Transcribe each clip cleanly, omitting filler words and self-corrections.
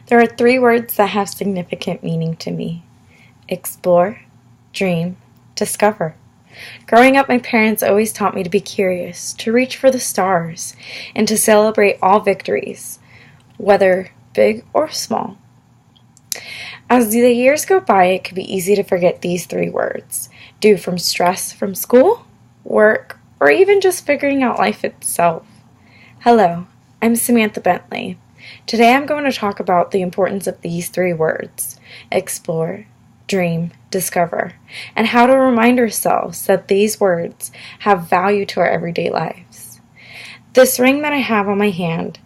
There are three words that have significant meaning to me: explore, dream, discover. Growing up, my parents always taught me to be curious, to reach for the stars, and to celebrate all victories, whether big or small. As the years go by, it can be easy to forget these three words, due from stress from school, work, or even just figuring out life itself. Hello, I'm Samantha Bentley. Today I'm going to talk about the importance of these three words: explore, dream, discover, and how to remind ourselves that these words have value to our everyday lives. This ring that I have on my hand,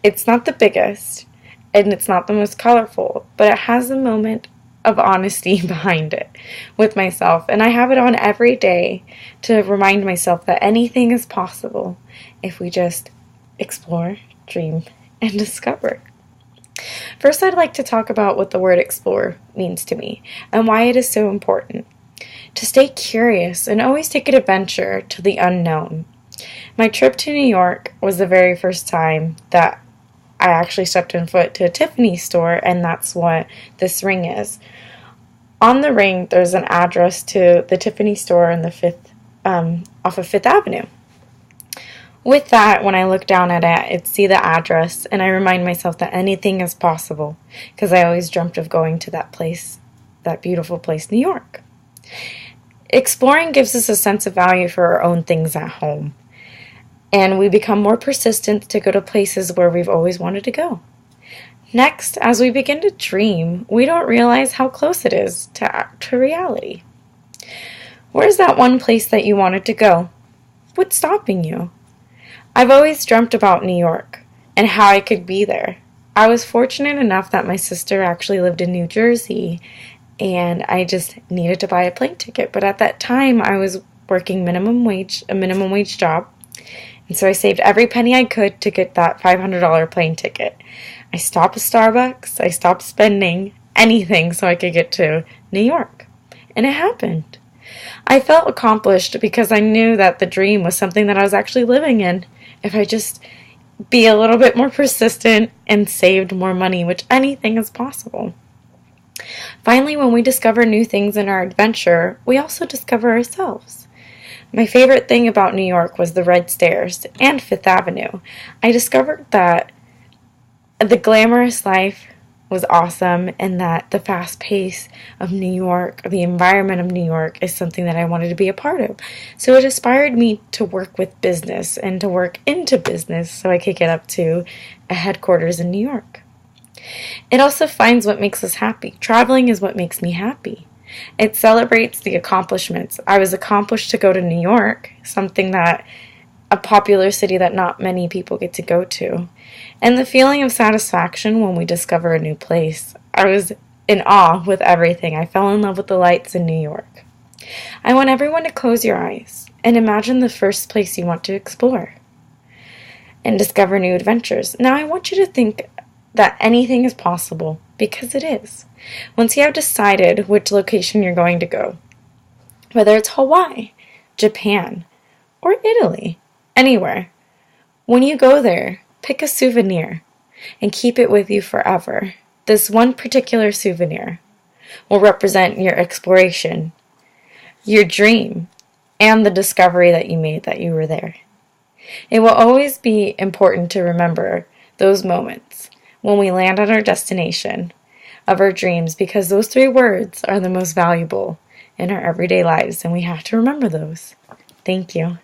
it's not the biggest, and it's not the most colorful, but it has a moment of honesty behind it with myself, and I have it on every day to remind myself that anything is possible if we just explore, dream, and discover. First, I'd like to talk about what the word explore means to me and why it is so important. To stay curious and always take an adventure to the unknown. My trip to New York was the very first time that I actually stepped in foot to a Tiffany store, and that's what this ring is. On the ring, there's an address to the Tiffany store in off of Fifth Avenue. With that, when I look down at it, I see the address, and I remind myself that anything is possible, because I always dreamt of going to that place, that beautiful place, New York. Exploring gives us a sense of value for our own things at home, and we become more persistent to go to places where we've always wanted to go. Next, as we begin to dream, we don't realize how close it is to reality. Where's that one place that you wanted to go? What's stopping you? I've always dreamt about New York and how I could be there. I was fortunate enough that my sister actually lived in New Jersey, and I just needed to buy a plane ticket. But at that time, I was working a minimum wage job, and so I saved every penny I could to get that $500 plane ticket. I stopped at Starbucks. I stopped spending anything so I could get to New York, and it happened. I felt accomplished because I knew that the dream was something that I was actually living in. If I just be a little bit more persistent and saved more money, which anything is possible. Finally, when we discover new things in our adventure, we also discover ourselves. My favorite thing about New York was the Red Stairs and Fifth Avenue. I discovered that the glamorous life was awesome, and that the fast pace of New York, the environment of New York, is something that I wanted to be a part of. So it inspired me to work with business and to work into business so I could get up to a headquarters in New York. It also finds what makes us happy. Traveling is what makes me happy. It celebrates the accomplishments. I was accomplished to go to New York, something that a popular city that not many people get to go to. And the feeling of satisfaction when we discover a new place. I was in awe with everything. I fell in love with the lights in New York. I want everyone to close your eyes and imagine the first place you want to explore and discover new adventures. Now I want you to think that anything is possible, because it is. Once you have decided which location you're going to go, whether it's Hawaii, Japan, or Italy, anywhere, when you go there, pick a souvenir and keep it with you forever. This one particular souvenir will represent your exploration, your dream, and the discovery that you made that you were there. It will always be important to remember those moments when we land at our destination of our dreams, because those three words are the most valuable in our everyday lives, and we have to remember those. Thank you.